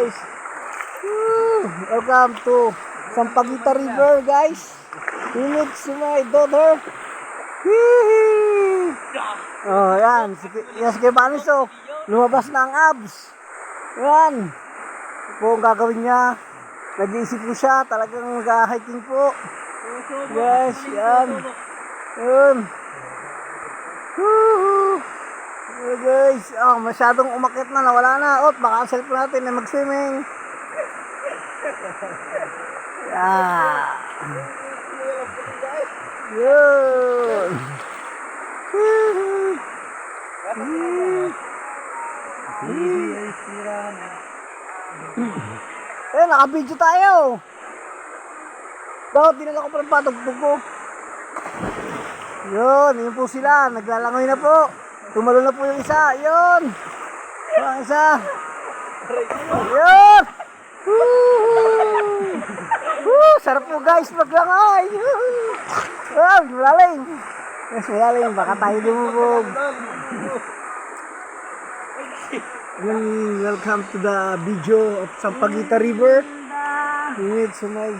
guys. Welcome to Sampaguita River, guys. Meet si my daughter. Oh, yan. Yan si Kebanis, oh. Lumabas na ang abs. Yan. Po ang gagawin niya. Nag-iisip po siya. Talagang mag-hiking po. Guys, yan. Yun. Oh, guys. Oh, masyadong umakyat na. Nawala na. Oh, baka ang cellphone natin na mag-swimming. Yeah. Yun. Eh, naka-video tayo. Bakit dinala ko pa ng patugtog ko? Yun, yun po sila. Naglalangoy na po. Tumalo na po yung isa. Yun. Yung isa. Yun. Sarap po guys maglangoy. Wow, malalim. Yes, malalim. Baka tayo lumubog. Welcome to the video of Sampaguita River. Init sumay.